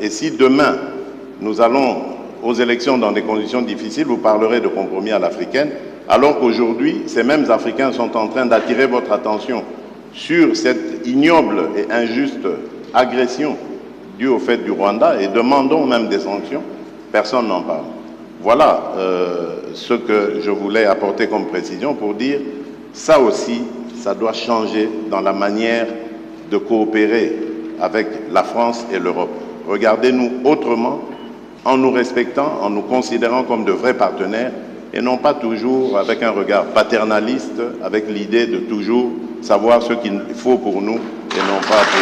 Et si demain, nous allons aux élections dans des conditions difficiles, vous parlerez de compromis à l'africaine, alors qu'aujourd'hui, ces mêmes Africains sont en train d'attirer votre attention sur cette ignoble et injuste agression due au fait du Rwanda et demandons même des sanctions, personne n'en parle. Voilà ce que je voulais apporter comme précision pour dire, ça aussi, ça doit changer dans la manière de coopérer avec la France et l'Europe. Regardez-nous autrement, en nous respectant, en nous considérant comme de vrais partenaires, et non pas toujours avec un regard paternaliste, avec l'idée de toujours savoir ce qu'il faut pour nous, et non pas pour...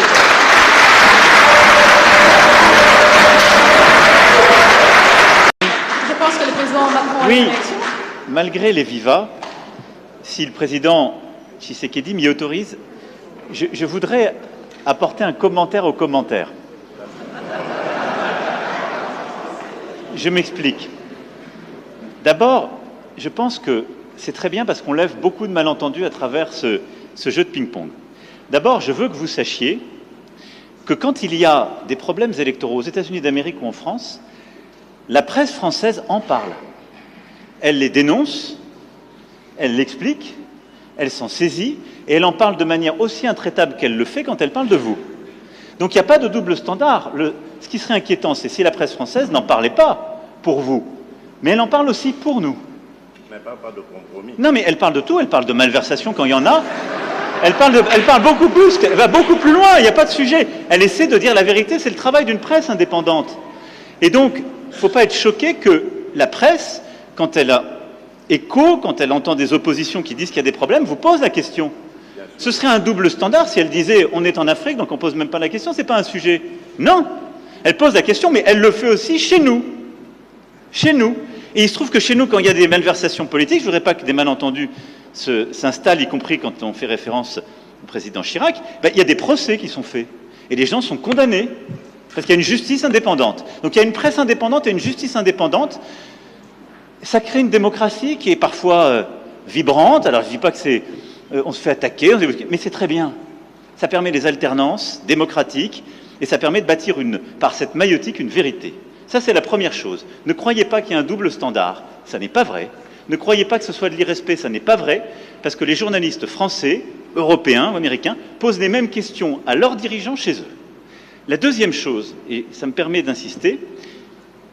Je pense que le président Macron a une réaction. Malgré les vivas, si le président Tshisekedi m'y autorise, je voudrais apporter un commentaire au commentaire. Je m'explique. D'abord, je pense que c'est très bien parce qu'on lève beaucoup de malentendus à travers ce jeu de ping-pong. D'abord, je veux que vous sachiez que quand il y a des problèmes électoraux aux États-Unis d'Amérique ou en France, la presse française en parle. Elle les dénonce, elle l'explique, elle s'en saisit et elle en parle de manière aussi intraitable qu'elle le fait quand elle parle de vous. Donc il n'y a pas de double standard. Ce qui serait inquiétant, c'est si la presse française n'en parlait pas pour vous, mais elle en parle aussi pour nous. Mais pas de compromis. Non, mais elle parle de tout, elle parle de malversation quand il y en a. Elle parle beaucoup plus, elle va beaucoup plus loin, il n'y a pas de sujet. Elle essaie de dire la vérité, c'est le travail d'une presse indépendante. Et donc, il ne faut pas être choqué que la presse, quand elle a écho, quand elle entend des oppositions qui disent qu'il y a des problèmes, vous pose la question. Ce serait un double standard si elle disait on est en Afrique, donc on ne pose même pas la question, ce n'est pas un sujet. Non, elle pose la question, mais elle le fait aussi chez nous. Chez nous. Et il se trouve que chez nous, quand il y a des malversations politiques, je ne voudrais pas que des malentendus s'installent, y compris quand on fait référence au président Chirac, il y a des procès qui sont faits. Et les gens sont condamnés, parce qu'il y a une justice indépendante. Donc il y a une presse indépendante et une justice indépendante. Ça crée une démocratie qui est parfois vibrante. Alors je ne dis pas que c'est... on se fait attaquer, mais c'est très bien. Ça permet les alternances démocratiques et ça permet de bâtir par cette maïeutique une vérité. Ça, c'est la première chose. Ne croyez pas qu'il y a un double standard, ça n'est pas vrai. Ne croyez pas que ce soit de l'irrespect, ça n'est pas vrai, parce que les journalistes français, européens ou américains posent les mêmes questions à leurs dirigeants chez eux. La deuxième chose, et ça me permet d'insister,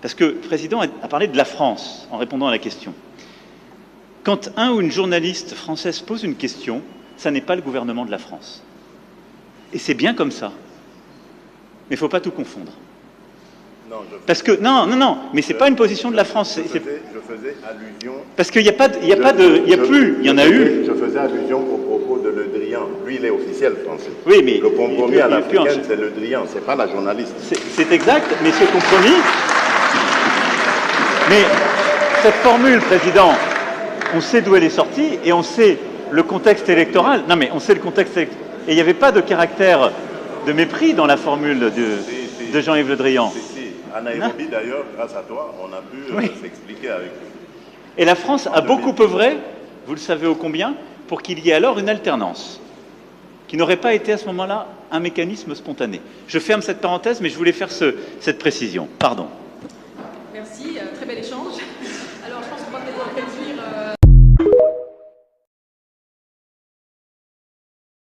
parce que le président a parlé de la France en répondant à la question. Quand un ou une journaliste française pose une question, ça n'est pas le gouvernement de la France. Et c'est bien comme ça. Mais il ne faut pas tout confondre. Non, parce que, non, mais ce n'est pas une position de la France. Je faisais allusion... Parce qu'il n'y a pas de... Il y en a eu... Je faisais allusion au propos de Le Drian. Lui, il est officiel français. Oui, mais... Le compromis à l'africaine, c'est Le Drian, ce n'est pas la journaliste. C'est exact, mais ce compromis... Mais cette formule, Président... On sait d'où elle est sortie et on sait le contexte électoral. Non, mais on sait le contexte électoral. Et il n'y avait pas de caractère de mépris dans la formule de Jean-Yves Le Drian. Si. À Nairobi, d'ailleurs, grâce à toi, on a pu s'expliquer avec lui. Et la France a beaucoup œuvré, vous le savez ô combien, pour qu'il y ait alors une alternance, qui n'aurait pas été à ce moment-là un mécanisme spontané. Je ferme cette parenthèse, mais je voulais faire cette précision. Pardon. Merci, très bel échange.